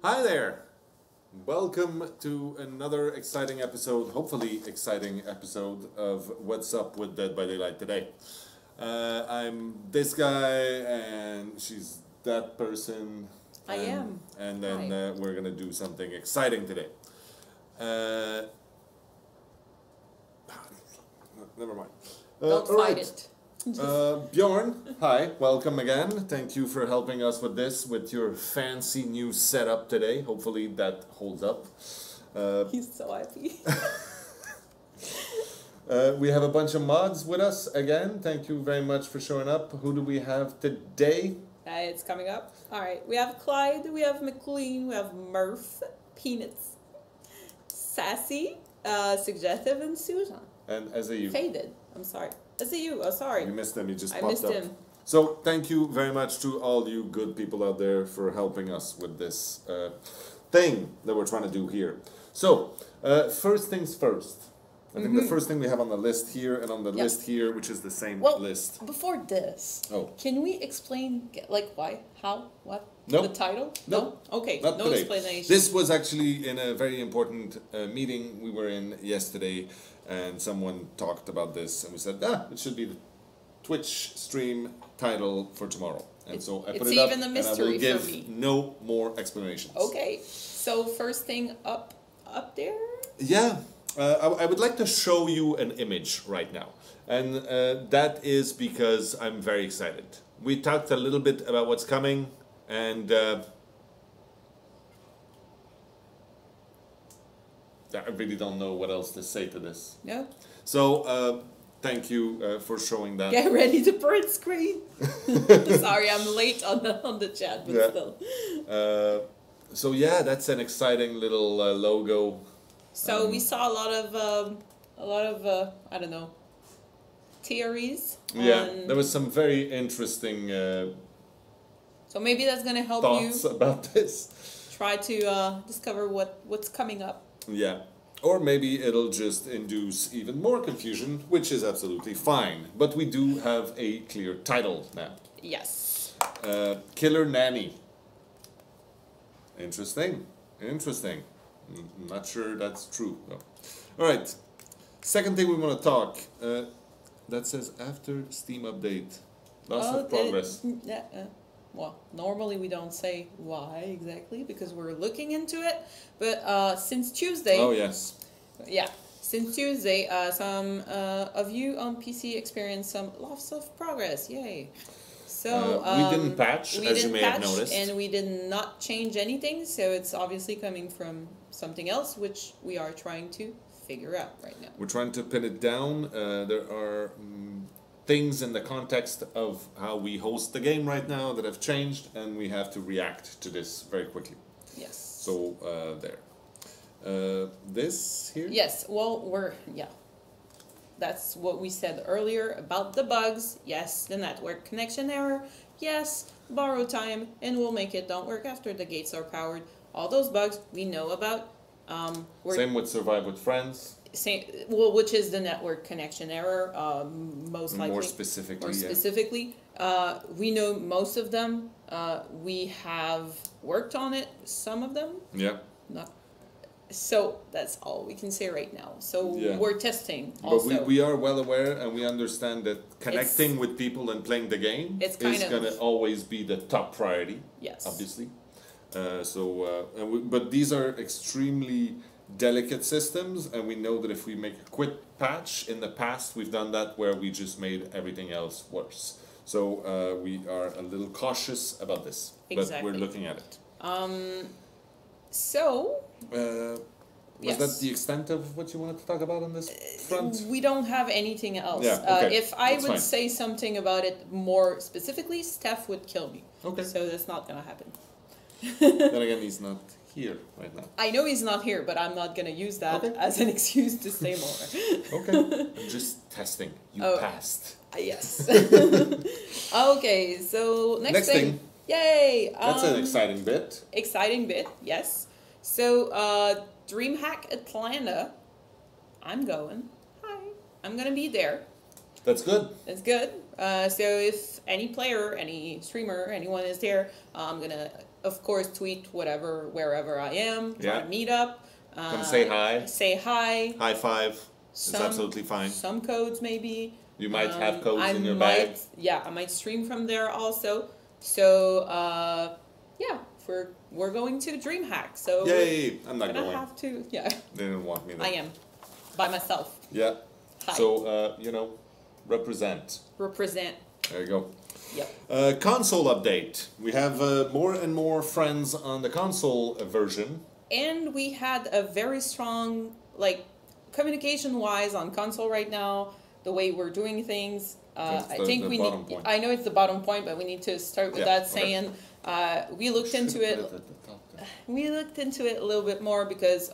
Hi there! Welcome to another exciting episode, hopefully exciting episode of What's Up with Dead by Daylight today. I'm this guy and she's that person. I am. And then we're gonna do something exciting today. Never mind. Don't fight it. Bjorn, hi, welcome again. Thank you for helping us with this, with your fancy new setup today. Hopefully that holds up. He's so happy. We have a bunch of mods with us again. Thank you very much for showing up. Who do we have today? It's coming up. Alright, we have Clyde, we have McLean, we have Murph, Peanuts, Sassy, Suggestive, and Susan. And as a you. Faded. I'm sorry. As a you. Oh, sorry. You missed him. He just I popped missed up. him. So thank you very much to all you good people out there for helping us with this thing that we're trying to do here. So first things first. I think the first thing we have on the list here and on the list here, which is the same list. Before this, can we explain, like, why, how, what? Nope. The title? Nope. No? Okay, Not no today. explanation. This was actually in a very important meeting we were in yesterday, and someone talked about this, and we said, it should be the Twitch stream title for tomorrow. And so I put it up, even a and mystery I will give for me. no more explanations. Okay, so first thing up there? Yeah, I would like to show you an image right now, and that is because I'm very excited. We talked a little bit about what's coming, and I really don't know what else to say to this. No? So, thank you for showing that. Get ready to print screen. Sorry, I'm late on the chat, but still. So yeah, that's an exciting little logo. So we saw a lot of I don't know, theories. Yeah, there was some very interesting so maybe that's gonna help thoughts you about this. try to discover what's coming up. Yeah. Or maybe it'll just induce even more confusion, which is absolutely fine. But we do have a clear title now. Yes. Killer Nanny. Interesting. Interesting. Not sure that's true, though. Alright. Second thing we want to talk. That says after Steam update. Lots of progress. Well, normally we don't say why exactly because we're looking into it, but since Tuesday. Oh yes. Yeah, since Tuesday, some of you on PC experienced some lots of progress. Yay! So we didn't patch, as you may have noticed, and we did not change anything. So it's obviously coming from something else, which we are trying to figure out right now. We're trying to pin it down. There are things in the context of how we host the game right now that have changed, and we have to react to this very quickly. Yes. So there. This here? Yes, well, that's what we said earlier about the bugs. Yes, the network connection error. Yes, borrow time, and we'll make it don't work after the gates are powered. All those bugs we know about. Same with Survive with Friends. Which is the network connection error, most likely. More specifically, More specifically, we know most of them. We have worked on it, some of them. Yeah. Not. So that's all we can say right now. So we're testing also. But we are well aware and we understand that connecting with people and playing the game is going to always be the top priority. Yes. Obviously. But these are extremely delicate systems, and we know that if we make a quick patch, in the past we've done that where we just made everything else worse. So we are a little cautious about this, but we're looking at it. Was that the extent of what you wanted to talk about on this front? We don't have anything else. Yeah, okay. If I would say something about it more specifically, Steph would kill me. Okay. So that's not going to happen. Then again, he's not here right now. I know he's not here, but I'm not going to use that as an excuse to stay more. Okay. I'm just testing. You passed. Yes. Okay, so next thing. Yay! That's an exciting bit. Exciting bit, yes. So, DreamHack Atlanta, I'm going. Hi. I'm going to be there. That's good. That's good. So if any player, any streamer, anyone is there, I'm going to of course, tweet whatever, wherever I am, try Yeah. to meet up. Come say hi. Say hi. High five. It's Some- absolutely fine. Some codes, maybe. You might have codes I in your bag. Yeah, I might stream from there also. So, yeah, we're going to DreamHack. So Yay! I'm not we're gonna going. have to. Yeah, They didn't want me there. I am by myself. Yeah. Hi. So, represent. Represent. There you go. Yep. Console update. We have more and more friends on the console version. And we had a very strong, like, communication-wise on console right now. The way we're doing things. That's I the- think the we bottom need. point. I know it's the bottom point, but we need to start with Yeah, that okay. saying. We looked into it. We looked into it a little bit more because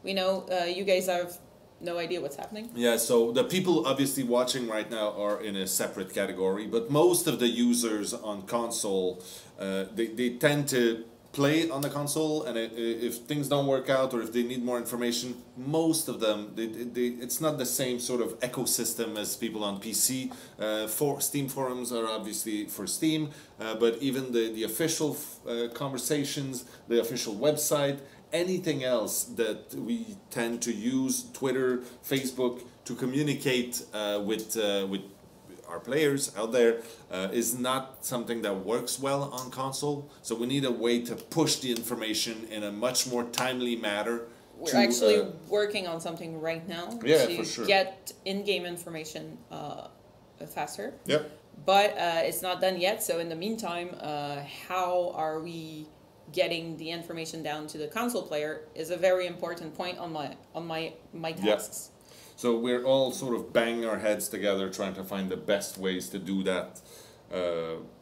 we know you guys have no idea what's happening. Yeah, so the people obviously watching right now are in a separate category, but most of the users on console, they tend to play on the console, and if things don't work out or if they need more information, most of them, it's not the same sort of ecosystem as people on PC. For Steam forums are obviously for Steam, but even the official conversations, the official website, anything else that we tend to use, Twitter, Facebook, to communicate with our players out there is not something that works well on console. So we need a way to push the information in a much more timely manner. We're actually working on something right now Yeah, to for sure. get in-game information faster. Yep. But it's not done yet. So in the meantime, how are we getting the information down to the console player is a very important point on my tasks. So we're all sort of banging our heads together trying to find the best ways to do that,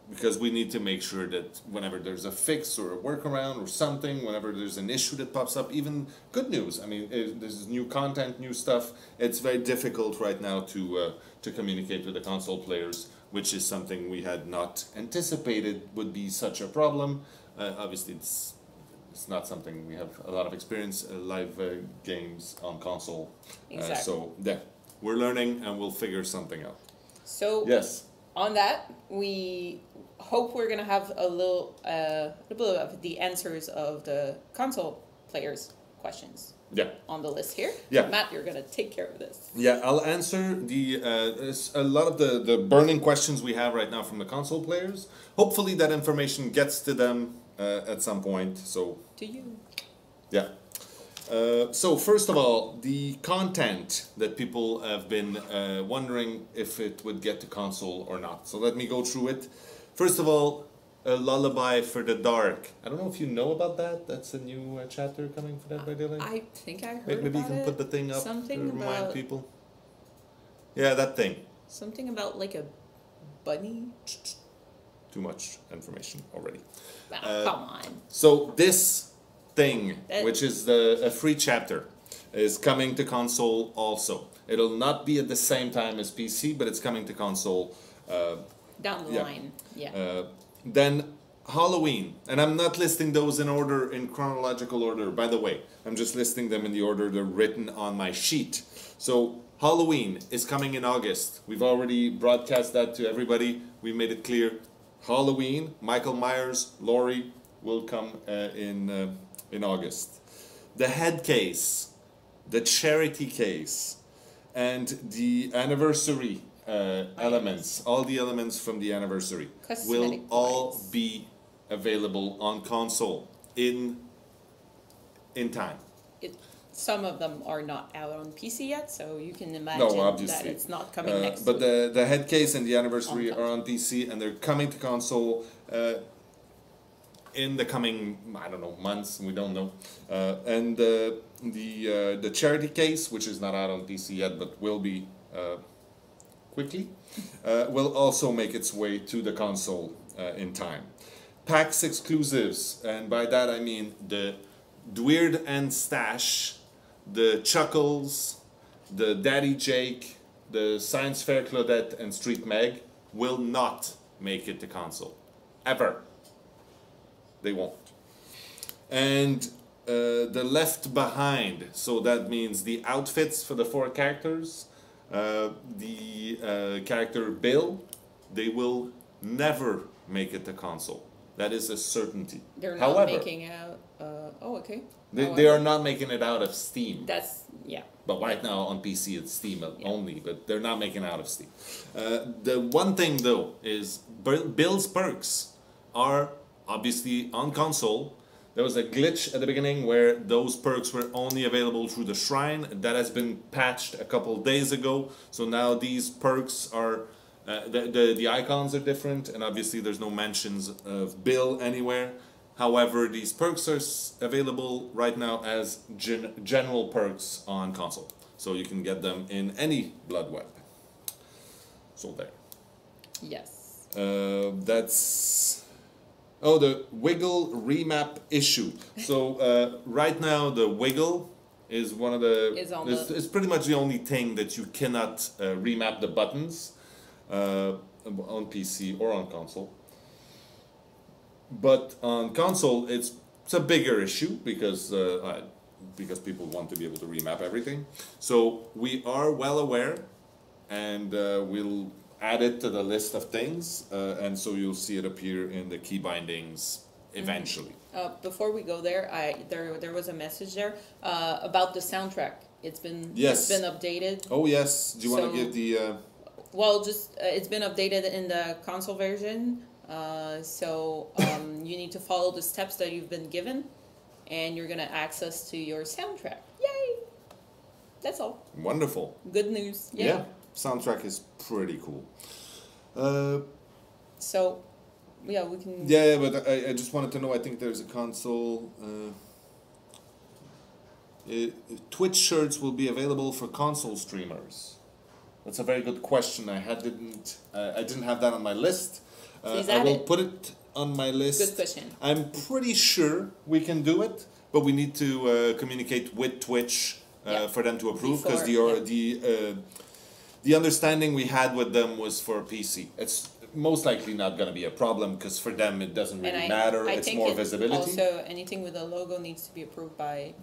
because we need to make sure that whenever there's a fix or a workaround or something, whenever there's an issue that pops up, even good news, I mean, if there's new content, new stuff, it's very difficult right now to communicate with the console players, which is something we had not anticipated would be such a problem. Obviously, it's not something we have a lot of experience live games on console. Exactly. So yeah, we're learning and we'll figure something out. So Yes. on that, we hope we're gonna have a little bit of the answers of the console players' questions Yeah. on the list here. Yeah. Matt, you're gonna take care of this. Yeah, I'll answer a lot of the burning questions we have right now from the console players. Hopefully that information gets to them at some point. So To you. yeah. So first of all, the content that people have been wondering if it would get to console or not. So let me go through it. First of all, a lullaby for the dark. I don't know if you know about that. That's a new chapter coming for that by Dylan. I think I heard Maybe you about can it. put the thing up Something to remind about people. Yeah, that thing. something about like a bunny. Too much information already. Wow, come on. So this thing, That- which is a free chapter, is coming to console also. It'll not be at the same time as PC, but it's coming to console. Down the yeah. line. Yeah. Then Halloween, and I'm not listing those in chronological order, by the way. I'm just listing them in the order they're written on my sheet. So Halloween is coming in August. We've already broadcast that to everybody. We made it clear. Halloween, Michael Myers, Laurie will come in August. The head case, the charity case, and the anniversary elements, all the elements from the anniversary will Cosmetic all wise. be available on console in time. Some of them are not out on PC yet, so you can imagine No, that obviously. it's not coming next But week. the head case and the anniversary On are on PC, and they're coming to console in the coming, I don't know, months. We don't know. And the charity case, which is not out on PC yet, but will be quickly, will also make its way to the console in time. PAX exclusives, and by that I mean the Dweird and Stash, the Chuckles, the Daddy Jake, the Science Fair Claudette, and Street Meg will not make it to console. Ever. They won't. And the Left Behind, so that means the outfits for the 4 characters, the character Bill, they will never make it to console. That is a certainty. They're not However, making out. Oh, okay. they are not making it out of Steam. That's yeah. But right now on PC it's Steam Yeah. only, but they're not making it out of Steam. The one thing though is Bill's perks are obviously on console. There was a glitch at the beginning where those perks were only available through the shrine. That has been patched a couple days ago. So now these perks are, the icons are different, and obviously there's no mentions of Bill anywhere. However, these perks are available right now as general perks on console. So you can get them in any blood web. So there. Yes. That's... Oh, the wiggle remap issue. So right now the wiggle is one of the... It's pretty much the only thing that you cannot remap the buttons on PC or on console. But on console it's a bigger issue because people want to be able to remap everything. So we are well aware, and we'll add it to the list of things, and so you'll see it appear in the key bindings eventually. Before we go there, there was a message there about the soundtrack. It's been updated. Oh yes. Do you want to give the? Well, just it's been updated in the console version. You need to follow the steps that you've been given, and you're gonna access to your soundtrack. Yay! That's all. Wonderful. Good news. Yay. Yeah. Soundtrack is pretty cool. So, yeah, we can... Yeah, but I just wanted to know, I think there's a console... Twitch shirts will be available for console streamers. That's a very good question. I didn't have that on my list. I will put it on my list. Good question. I'm pretty sure we can do it, but we need to communicate with Twitch for them to approve, because the understanding we had with them was for PC. It's most likely not going to be a problem, because for them it doesn't really matter. It's more visibility. Also, anything with a logo needs to be approved by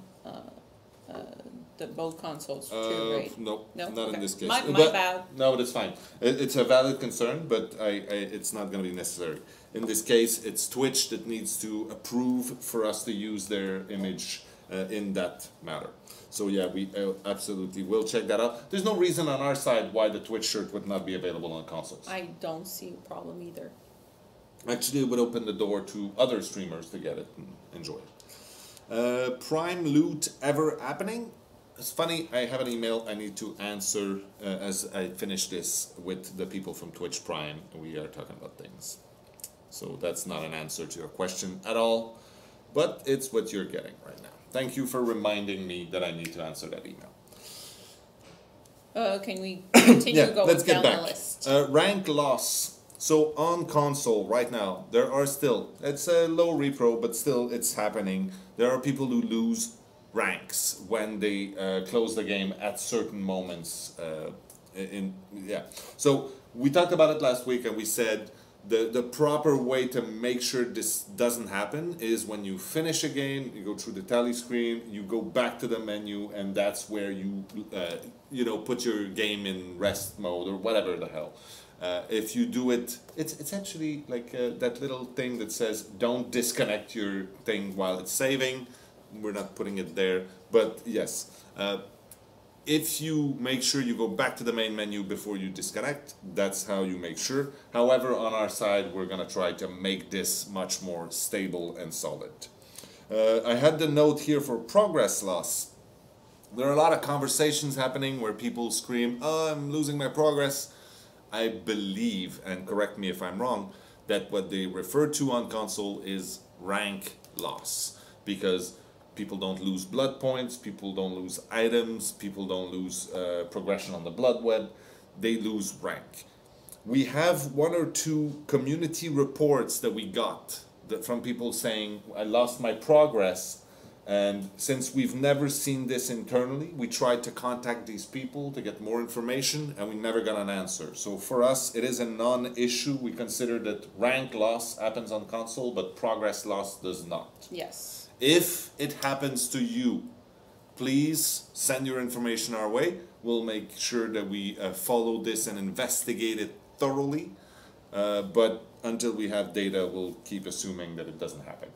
both consoles too, right? No, not okay. in this case. My bad. No, that's fine. It's a valid concern, but it's not going to be necessary. In this case, it's Twitch that needs to approve for us to use their image in that matter. So yeah, we absolutely will check that out. There's no reason on our side why the Twitch shirt would not be available on consoles. I don't see a problem either. Actually, it would open the door to other streamers to get it and enjoy it. Prime loot ever happening? It's funny, I have an email I need to answer as I finish this with the people from Twitch Prime. We are talking about things. So that's not an answer to your question at all, but it's what you're getting right now. Thank you for reminding me that I need to answer that email. Can we continue going let's get down back. the list? Rank loss. So on console right now, there are still, it's a low repro, but still it's happening. There are people who lose ranks when they close the game at certain moments. So we talked about it last week, and we said the proper way to make sure this doesn't happen is when you finish a game, you go through the tally screen, you go back to the menu, and that's where you put your game in rest mode or whatever the hell. If you do it, it's actually like that little thing that says don't disconnect your thing while it's saving. We're not putting it there, but yes. If you make sure you go back to the main menu before you disconnect, that's how you make sure. However, on our side, we're going to try to make this much more stable and solid. I had the note here for progress loss. There are a lot of conversations happening where people scream, "Oh, I'm losing my progress." I believe, and correct me if I'm wrong, that what they refer to on console is rank loss, because people don't lose blood points, people don't lose items, people don't lose progression on the blood web, they lose rank. We have one or two community reports that we got from people saying, I lost my progress, and since we've never seen this internally, we tried to contact these people to get more information, and we never got an answer. So for us, it is a non-issue. We consider that rank loss happens on console, but progress loss does not. Yes. If it happens to you, please send your information our way. We'll make sure that we follow this and investigate it thoroughly. But until we have data, we'll keep assuming that it doesn't happen.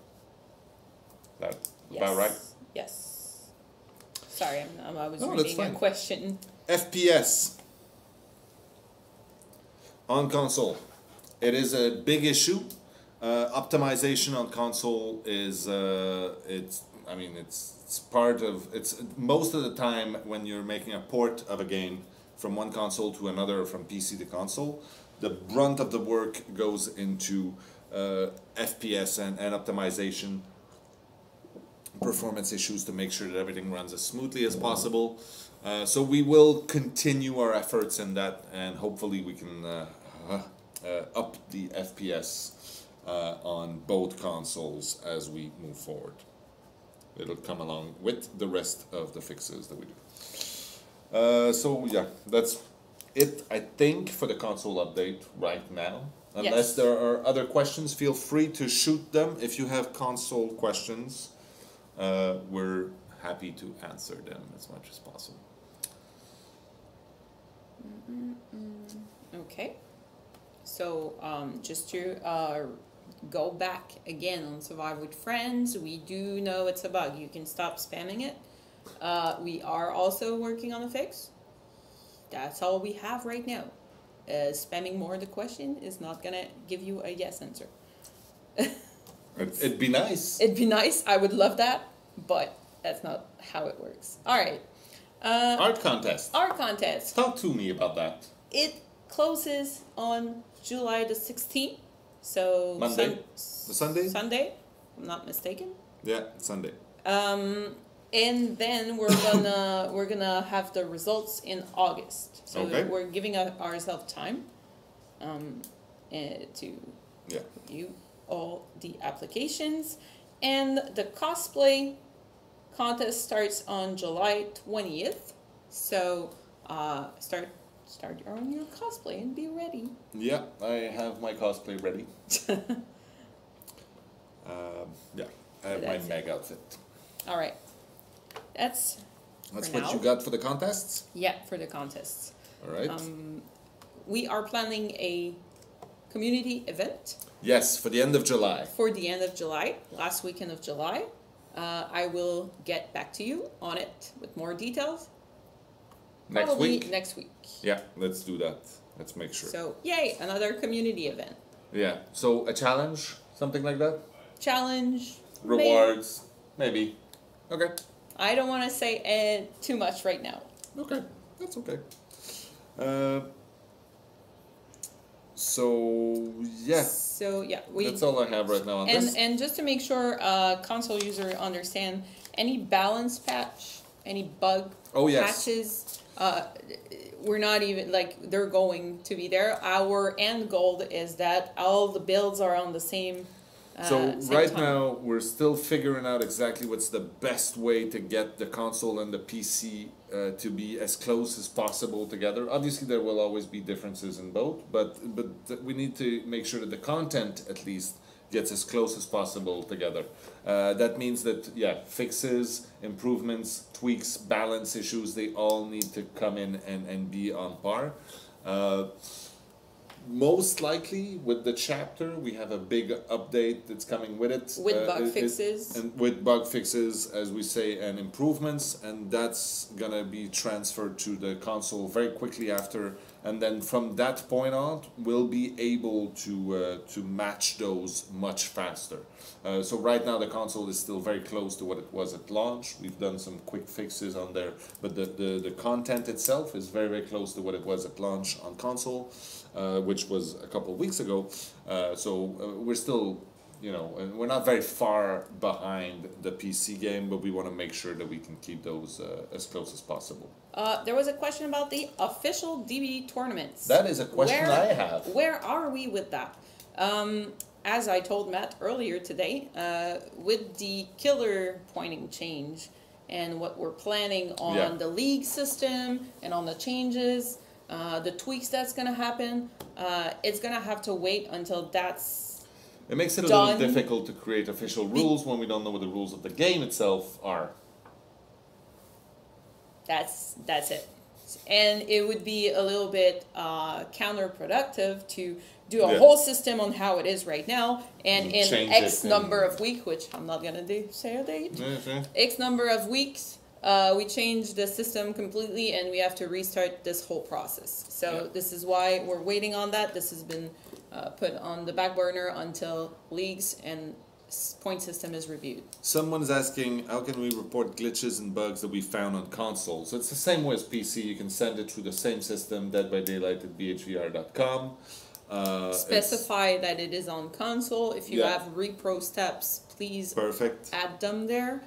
That about right? Yes. Sorry, I was No, that's reading a fine. question. FPS on console. It is a big issue. Optimization on console is it's part of it's most of the time when you're making a port of a game from one console to another, from PC to console, the brunt of the work goes into FPS and optimization, performance issues to make sure that everything runs as smoothly as possible. So we will continue our efforts in that, and hopefully we can up the FPS on both consoles as we move forward. It'll come along with the rest of the fixes that we do. So yeah, that's it, I think, for the console update right now. Unless there are other questions, feel free to shoot them. If you have console questions, we're happy to answer them as much as possible. Okay. So just to go back again on Survive with Friends, we do know it's a bug. You can stop spamming it. We are also working on a fix. That's all we have right now. Spamming more the question is not gonna give you a yes answer. It'd be nice. It'd be nice. I would love that, but that's not how it works. All right. Art contest. Art contest. Talk to me about that. It closes on July the 16th. So Monday. The Sunday? Sunday, if I'm not mistaken. Yeah, Sunday. And then we're gonna have the results in August. So we're giving ourselves time to review all the applications. And the cosplay contest starts on July 20th. So start on your cosplay and be ready. Yeah, I have my cosplay ready. I have my Meg outfit. All right. That's what now. You got for the contests? Yeah, for the contests. All right. We are planning a community event. Yes, for the end of July. For the end of July, last weekend of July. I will get back to you on it with more details. Probably next week. Yeah, let's do that. Let's make sure. So, yay, another community event. Yeah, so a challenge, something like that? Challenge. Rewards, maybe. Okay. I don't want to say too much right now. Okay, that's okay. So yeah. That's all I have right now on this. And just to make sure console user understand, any balance patch, any bug patches, we're not even they're going to be there. Our end goal is that all the builds are on the same. So right now we're still figuring out exactly what's the best way to get the console and the PC to be as close as possible together. Obviously there will always be differences in both, but we need to make sure that the content at least gets as close as possible together. That means that fixes, improvements, tweaks, balance issues, they all need to come in and be on par. Most likely with the chapter we have a big update that's coming with it. With bug fixes. And with bug fixes, as we say, and improvements, and that's gonna be transferred to the console very quickly after, and then from that point on we'll be able to match those much faster. So right now the console is still very close to what it was at launch. We've done some quick fixes on there, but the content itself is very, very close to what it was at launch on console. Which was a couple of weeks ago, we're still, we're not very far behind the PC game, but we want to make sure that we can keep those as close as possible. There was a question about the official DB tournaments. That is a question I have. Where are we with that? As I told Matt earlier today, with the killer pointing change and what we're planning on the league system and on the changes, the tweaks that's going to happen, it's going to have to wait until that's It makes it a little difficult to create official rules when we don't know what the rules of the game itself are. That's it. And it would be a little bit counterproductive to do a Yeah. whole system on how it is right now, and in Change X it number and- of weeks, which I'm not gonna say a date, Yeah, sure. X number of weeks, we change the system completely, and we have to restart this whole process. So Yeah. this is why we're waiting on that. This has been put on the back burner until leagues and point system is reviewed. Someone's asking, how can we report glitches and bugs that we found on console? So it's the same way as PC. You can send it through the same system, deadbydaylight@bhvr.com. Specify that it is on console. If you Yeah. have repro steps, please Perfect. add them there.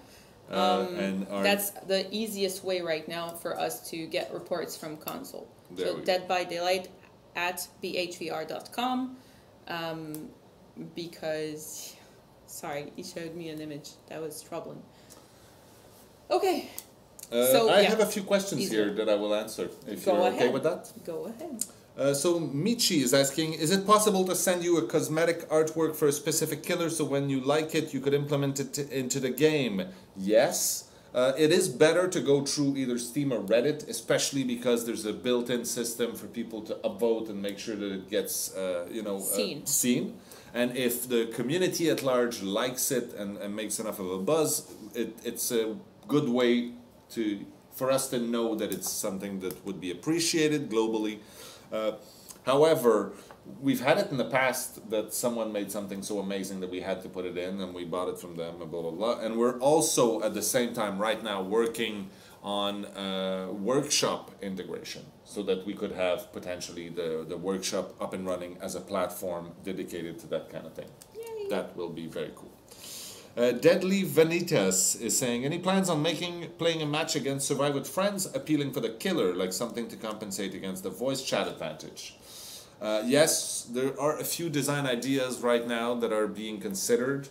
And our, That's the easiest way right now for us to get reports from console. There So we go. deadbydaylight@bhvr.com, because, sorry, he showed me an image that was troubling. Okay, So, I yeah. have a few questions Easier. here that I will answer, if Go you're okay ahead. with that. Go ahead. So Michi is asking, is it possible to send you a cosmetic artwork for a specific killer so when you like it you could implement it into the game? Yes. It is better to go through either Steam or Reddit, especially because there's a built-in system for people to upvote and make sure that it gets, seen. And if the community at large likes it and makes enough of a buzz, it's a good way for us to know that it's something that would be appreciated globally. However, we've had it in the past that someone made something so amazing that we had to put it in and we bought it from them and blah blah blah. And we're also at the same time right now working on workshop integration so that we could have potentially the workshop up and running as a platform dedicated to that kind of thing. Yay. That will be very cool. Deadly Vanitas is saying, any plans on playing a match against Survive with Friends, appealing for the killer, like something to compensate against the voice chat advantage? Yes, there are a few design ideas right now that are being considered.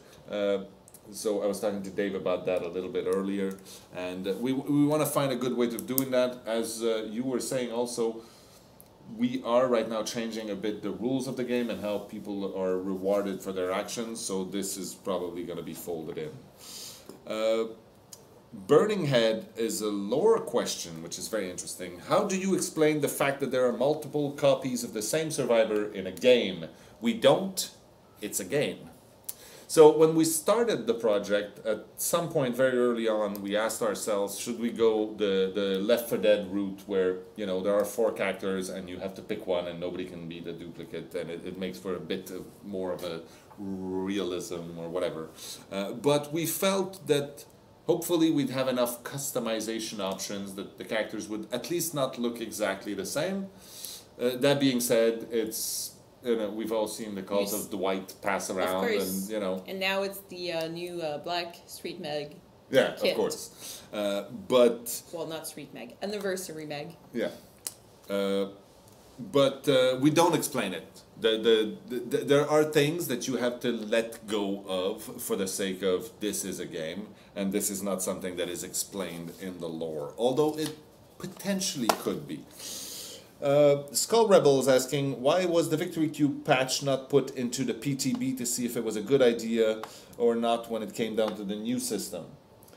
So I was talking to Dave about that a little bit earlier, and we want to find a good way of doing that. As you were saying also, we are right now changing a bit the rules of the game and how people are rewarded for their actions, so this is probably going to be folded in. Burning Head is a lore question, which is very interesting. How do you explain the fact that there are multiple copies of the same survivor in a game? We don't. It's a game. So when we started the project, at some point very early on, we asked ourselves, should we go the Left 4 Dead route where, you know, there are 4 characters and you have to pick one and nobody can be the duplicate, and it makes for a bit of more of a realism or whatever. But we felt that hopefully we'd have enough customization options that the characters would at least not look exactly the same. That being said, it's, you know, we've all seen the calls of Dwight pass around, and you know. And now it's the new Black Street Meg. Yeah, kit. of course. But Well, not Street Meg, Anniversary Meg. yeah, but we don't explain it. There are things that you have to let go of for the sake of this is a game, and this is not something that is explained in the lore, although it potentially could be. Skull Rebel is asking, why was the Victory Cube patch not put into the PTB to see if it was a good idea or not when it came down to the new system?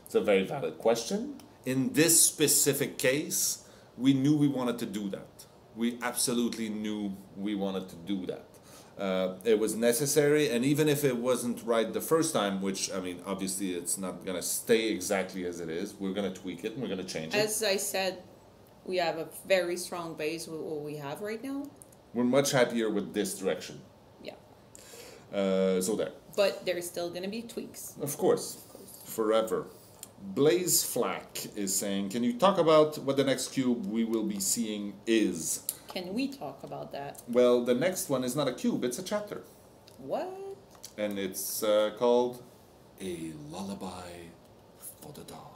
It's a very valid question. In this specific case, we knew we wanted to do that. We absolutely knew we wanted to do that. It was necessary, and even if it wasn't right the first time, which, I mean, obviously it's not going to stay exactly as it is, we're going to tweak it and we're going to change it. As I said, we have a very strong base with what we have right now. We're much happier with this direction. Yeah. So there. But there's still going to be tweaks. Of course. Forever. Blaze Flack is saying, can you talk about what the next cube we will be seeing is? Can we talk about that? Well, the next one is not a cube, it's a chapter. What? And it's called A Lullaby for the Dog.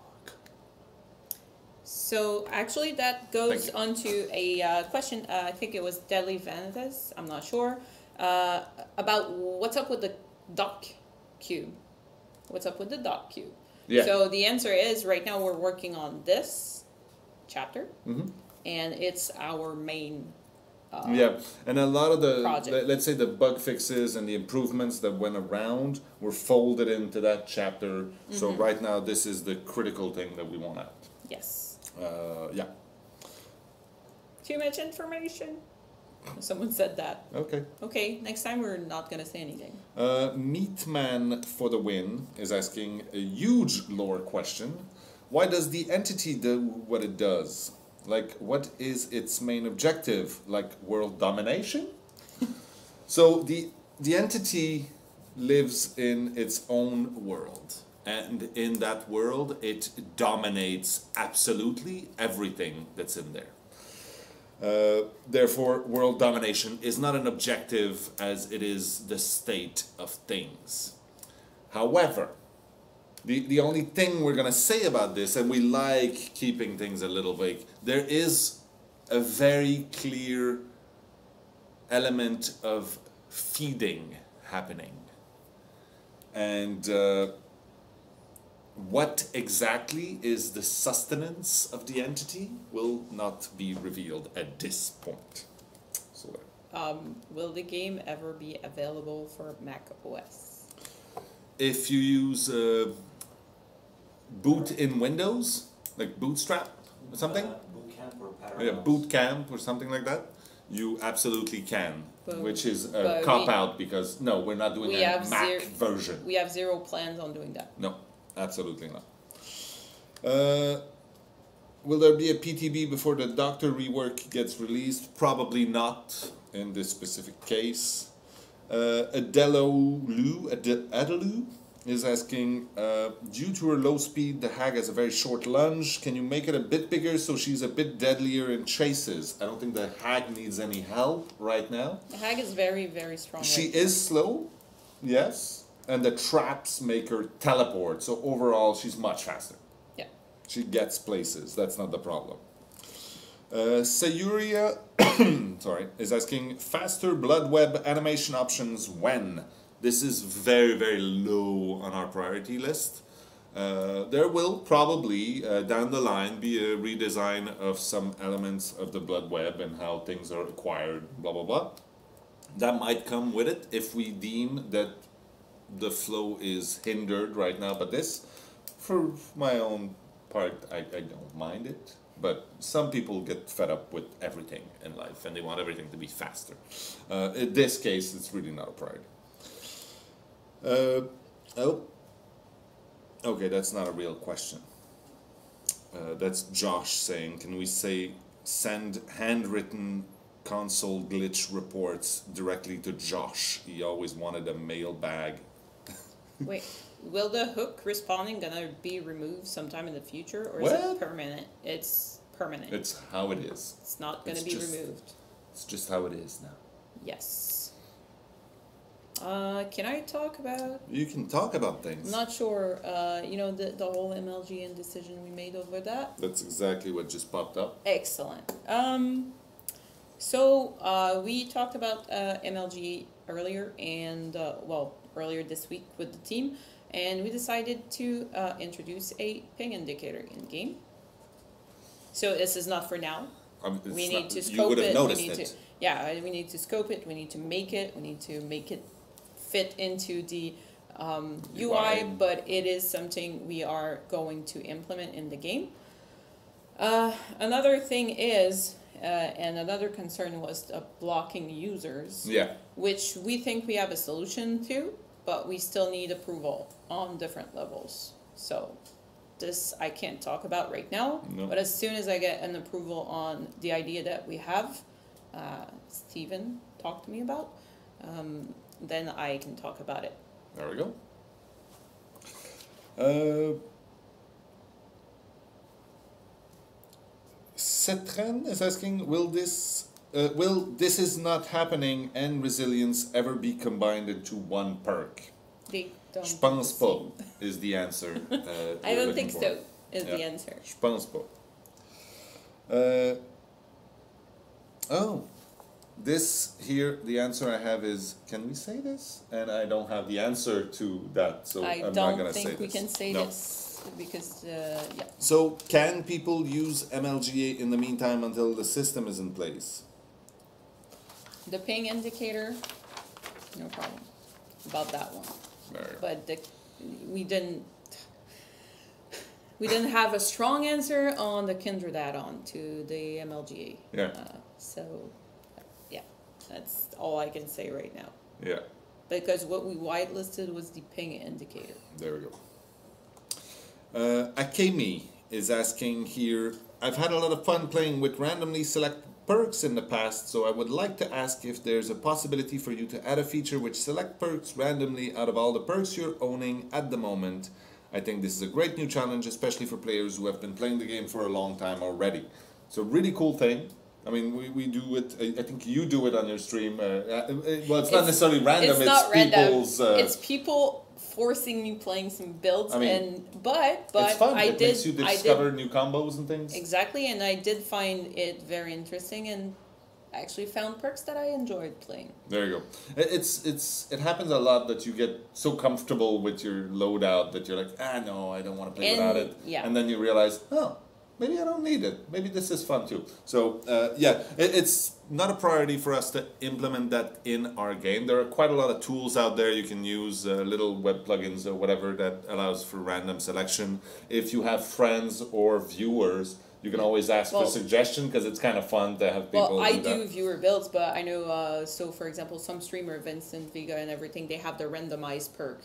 So actually that goes onto a question, I think it was Deadly Vanitas, I'm not sure, about what's up with the dock cube. What's up with the dock cube? Yeah. So the answer is, right now we're working on this chapter, Mm-hmm. and it's our main Yeah, and a lot of the, project. let's say the bug fixes and the improvements that went around were folded into that chapter. So right now this is the critical thing that we want out. Yes. Yeah. Too much information. Someone said that. Okay. Okay, next time we're not gonna say anything. Meatman for the win is asking a huge lore question. Why does the entity do what it does? Like, what is its main objective? Like, world domination? So, the entity lives in its own world. And in that world, it dominates absolutely everything that's in there. Therefore, world domination is not an objective as it is the state of things. However, the only thing we're going to say about this, and we like keeping things a little vague, there is a very clear element of feeding happening. And what exactly is the sustenance of the entity will not be revealed at this point. So, Will the game ever be available for Mac OS? if you use boot in Windows, like Bootstrap or something, Bootcamp or yeah, Parallels. Boot Camp or something like that, you absolutely can. But- which is a but cop out because no, we're not doing we a have Mac version. We have zero plans on doing that. No, absolutely not. Will there be a PTB before the Doctor rework gets released? Probably not in this specific case. Adelou is asking, due to her low speed, the hag has a very short lunge. Can you make it a bit bigger so she's a bit deadlier in chases? I don't think the hag needs any help right now. The hag is very, very strong. She right is slow, yes, and the traps make her teleport, so overall she's much faster. Yeah. She gets places, that's not the problem. Sayuria sorry, is asking, faster blood web animation options when? This is very, very low on our priority list. There will probably, down the line, be a redesign of some elements of the blood web and how things are acquired, blah, blah, blah. That might come with it if we deem that the flow is hindered right now. But this, for my own part, I don't mind it. But some people get fed up with everything in life and they want everything to be faster. In this case, it's really not a priority. Okay, that's not a real question. That's Josh saying, can we say send handwritten console glitch reports directly to Josh? He always wanted a mailbag. Wait, will the hook respawning gonna be removed sometime in the future, or is What? it permanent? It's permanent. It's how it is. It's not gonna it's be just- removed. It's just how it is now. Yes. Can I talk about? You can talk about things. I'm not sure. You know the whole MLGN decision we made over that. That's exactly what just popped up. Excellent. So we talked about MLG earlier, and earlier this week with the team, and we decided to introduce a ping indicator in game. So this is not for now. We need to you scope would have it. noticed We need it. to, yeah, we need to scope it. We need to make it. We need to make it fit into the UI, but it is something we are going to implement in the game. Another thing is, and another concern was blocking users, Yeah. which we think we have a solution to, but we still need approval on different levels. So this I can't talk about right now, No. but as soon as I get an approval on the idea that we have, Steven talked to me about, then I can talk about it. There we go. Cetren is asking, will this is not happening and resilience ever be combined into one perk? They don't Je do pense the pas same. is the answer. I don't think so, is the Yeah. answer. Je pense pas. Oh, this here, the answer I have is, can we say this? And I don't have the answer to that, so I I'm not don't gonna say think we this. can say No. this because, yeah. So, can people use MLGA in the meantime until the system is in place? The ping indicator, no problem about that one. There. But we didn't. we didn't have a strong answer on the Kindred add-on to the MLGA. Yeah. So, yeah, that's all I can say right now. Yeah. Because what we whitelisted was the ping indicator. There we go. Akemi is asking here, I've had a lot of fun playing with randomly selected perks in the past, so I would like to ask if there's a possibility for you to add a feature which select perks randomly out of all the perks you're owning at the moment. I think this is a great new challenge, especially for players who have been playing the game for a long time already. So really cool thing. I mean, we do it, I think you do it on your stream. Well, it's not necessarily random, it's not people's... it's people forcing me playing some builds, I mean, but it's fun. I It did... makes you discover new combos and things. Exactly, and I did find it very interesting, and I actually found perks that I enjoyed playing. There you go. It happens a lot that you get so comfortable with your loadout that you're like, no, I don't want to play without it. Yeah. And then you realize, oh, maybe I don't need it. Maybe this is fun too. So yeah, it's not a priority for us to implement that in our game. There are quite a lot of tools out there. You can use little web plugins or whatever that allows for random selection. If you have friends or viewers, you can always ask for suggestion because it's kind of fun to have people I do that. do viewer builds, but I know, so for example, some streamer, Vincent Vega and everything, they have the randomized perk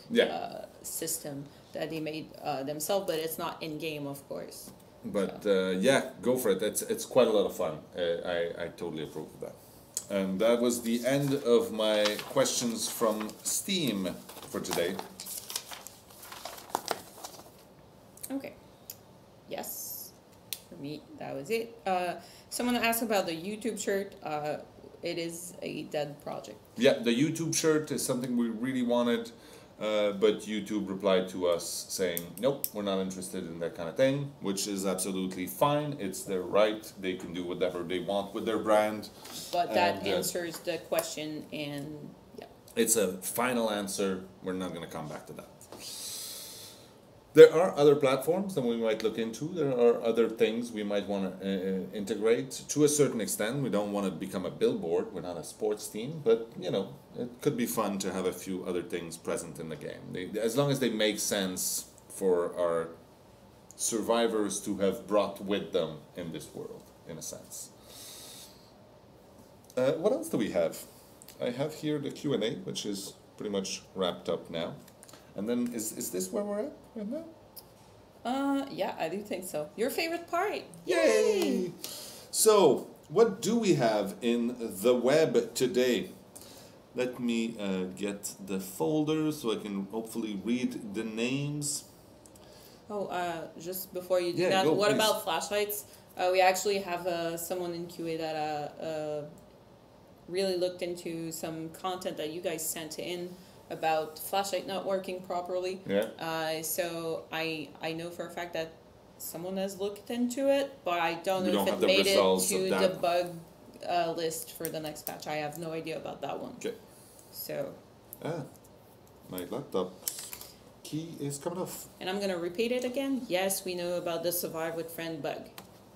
system that they made themselves, but it's not in-game, of course. But yeah, go for it. It's quite a lot of fun. I totally approve of that. And that was the end of my questions from Steam for today. Okay. Yes. For me, that was it. Someone asked about the YouTube shirt. It is a dead project. Yeah, the YouTube shirt is something we really wanted. But YouTube replied to us saying, nope, we're not interested in that kind of thing, which is absolutely fine. It's their right. They can do whatever they want with their brand. But that answers the question, and yeah. It's a final answer. We're not going to come back to that. There are other platforms that we might look into. There are other things we might want to integrate to a certain extent. We don't want to become a billboard. We're not a sports team, but you know, it could be fun to have a few other things present in the game. As long as they make sense for our survivors to have brought with them in this world, in a sense. What else do we have? I have here the Q&A, which is pretty much wrapped up now. And then, is this where we're at right now? Yeah, I do think so. Your favorite part. Yay! So, what do we have in the web today? Let me get the folder so I can hopefully read the names. Oh, just before you do Yeah, that, go, what please. about flashlights? We actually have someone in QA that really looked into some content that you guys sent in about flashlight not working properly. Yeah. So I know for a fact that someone has looked into it, but I don't know if it have the made it results to of the that. bug list for the next patch. I have no idea about that one. Okay. So. My laptop key is coming off. And I'm gonna repeat it again. Yes, we know about the survive with friend bug.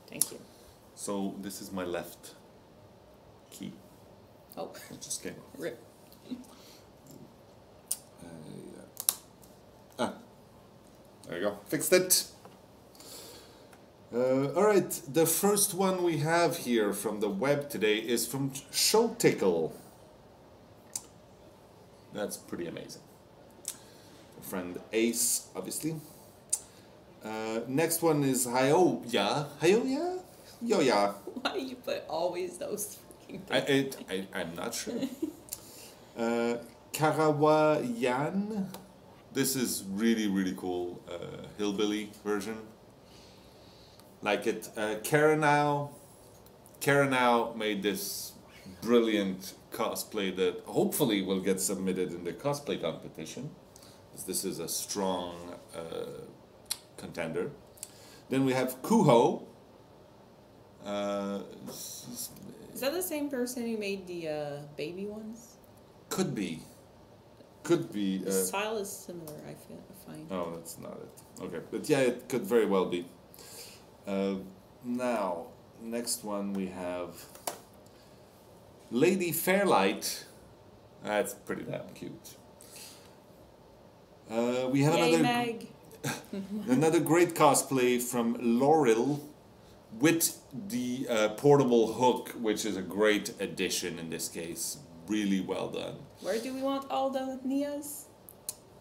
Thank you. So this is my left key. Oh. It just came off. Rip. There you go. Fixed it. Alright, the first one we have here from the web today is from Showtickle. That's pretty amazing. Friend Ace, obviously. Next one is Hyoya. Hyoya? Yoya. Why do you put always those freaking things? I'm not sure. Karawayan. This is really, really cool. Hillbilly version. Like it. Karanau made this brilliant cosplay that hopefully will get submitted in the cosplay competition. This is a strong contender. Then we have Kuho. Is that the same person who made the baby ones? Could be. Could be. The style is similar, I find. Oh, that's not it. Okay, but yeah, it could very well be. Now, next one we have Lady Fairlight. That's pretty damn cute. We have Yay, another. Meg. another great cosplay from Laurel with the portable hook, which is a great addition in this case. Really well done. Where do we want all the Nias?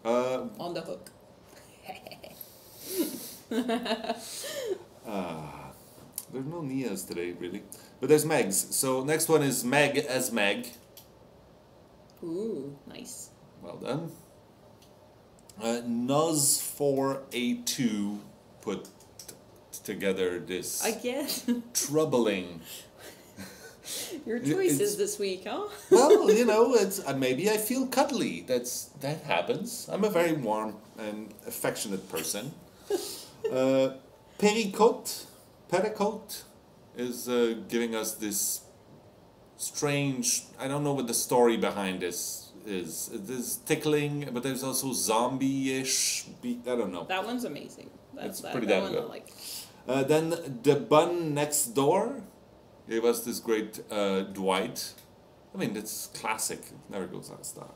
On the hook. There's no Nias today, really. But there's Megs. So next one is Meg as Meg. Ooh, nice. Well done. Nuz4A2 put together this Again? troubling. Your choices this week, huh? Well, you know, it's maybe I feel cuddly. That happens. I'm a very warm and affectionate person. Pericote is giving us this strange. I don't know what the story behind this is. It is tickling, but there's also zombie-ish. I don't know. That one's amazing. It's pretty damn one good. I like. Then the bun next door gave us this great Dwight. I mean, it's classic. It never goes out of style.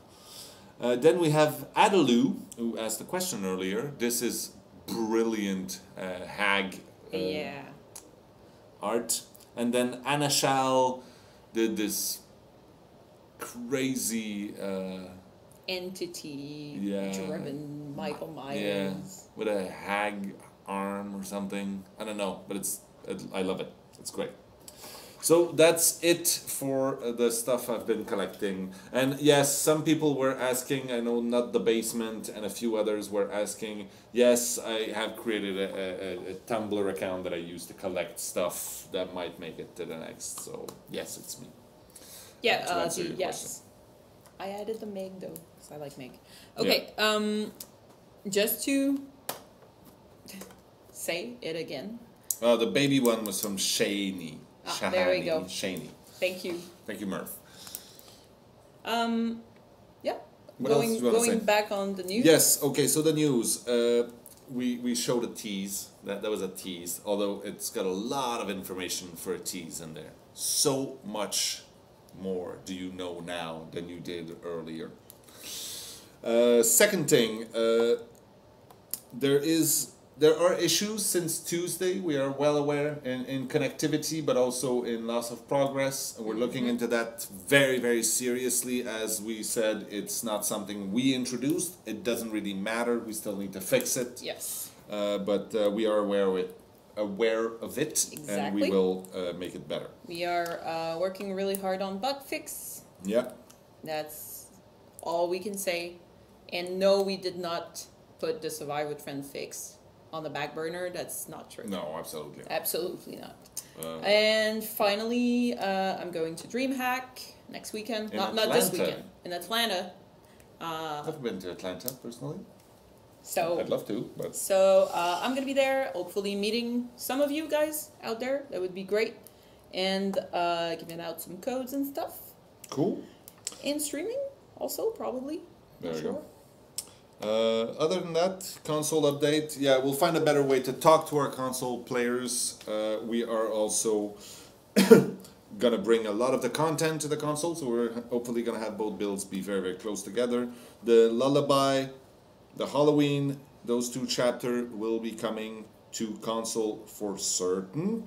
Then we have Adaloo, who asked the question earlier. This is brilliant hag art. And then Anashal did this crazy entity-driven Michael Myers. With a hag arm or something. I don't know, but I love it. It's great. So that's it for the stuff I've been collecting. And yes, some people were asking, I know Not the Basement and a few others were asking. Yes, I have created a Tumblr account that I use to collect stuff that might make it to the next. So yes, it's me. Yeah, yes. I added the Meg though, because I like Meg. Okay, just to say it again. The baby one was from Shani. There we go. Shani. Thank you. Thank you, Murph. Yeah. What else do you want to say? Going back on the news. Yes. Okay. So the news. We showed a tease. That was a tease. Although it's got a lot of information for a tease in there. So much more do you know now than you did earlier. Second thing. There are issues since Tuesday. We are well aware in connectivity, but also in loss of progress. And we're looking into that very, very seriously. As we said, it's not something we introduced. It doesn't really matter. We still need to fix it. Yes. But we are aware of it, Exactly. and we will make it better. We are working really hard on bug fix. Yeah. That's all we can say. And no, we did not put the Survive with Friends fix on the back burner. That's not true. No, absolutely not. Absolutely not. And finally, I'm going to DreamHack next weekend. Not this weekend. In Atlanta. I've been to Atlanta personally. So I'd love to, but so I'm gonna be there. Hopefully, meeting some of you guys out there. That would be great. And giving out some codes and stuff. Cool. And streaming also probably. There we go. Other than that, console update. Yeah, we'll find a better way to talk to our console players. We are also gonna bring a lot of the content to the console, so we're hopefully gonna have both builds be very, very close together. The Lullaby, the Halloween, those two chapters will be coming to console for certain.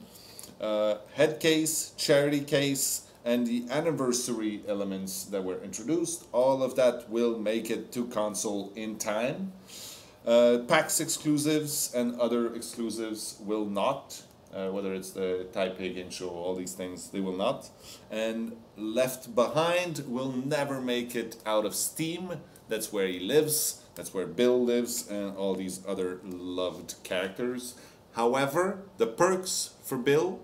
Head case, charity case, and the anniversary elements that were introduced, all of that will make it to console in time. PAX exclusives and other exclusives will not, whether it's the Taipei Game Show, all these things, they will not. And Left Behind will never make it out of Steam. That's where he lives, that's where Bill lives, and all these other loved characters. However, the perks for Bill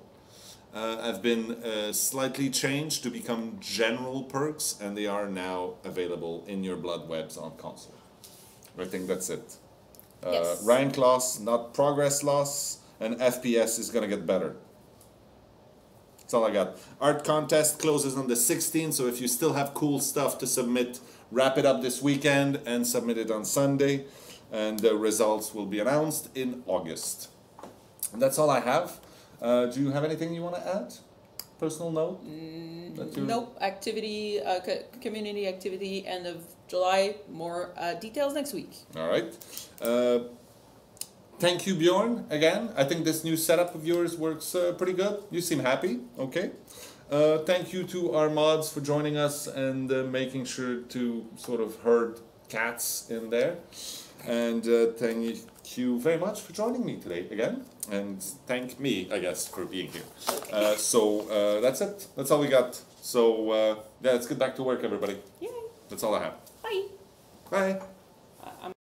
have been slightly changed to become general perks, and they are now available in your blood webs on console. I think that's it. Yes. Rank loss, not progress loss, and FPS is gonna get better. That's all I got. Art contest closes on the 16th, so if you still have cool stuff to submit, wrap it up this weekend and submit it on Sunday, and the results will be announced in August. And that's all I have. Do you have anything you want to add? Personal note? Nope. Activity, community activity, end of July. More details next week. All right. Thank you, Bjorn, again. I think this new setup of yours works pretty good. You seem happy, okay. Thank you to our mods for joining us and making sure to sort of herd cats in there. And thank you very much for joining me today again. And thank me, I guess, for being here. So that's it. That's all we got. So yeah, let's get back to work, everybody. Yay. That's all I have. Bye. Bye. I'm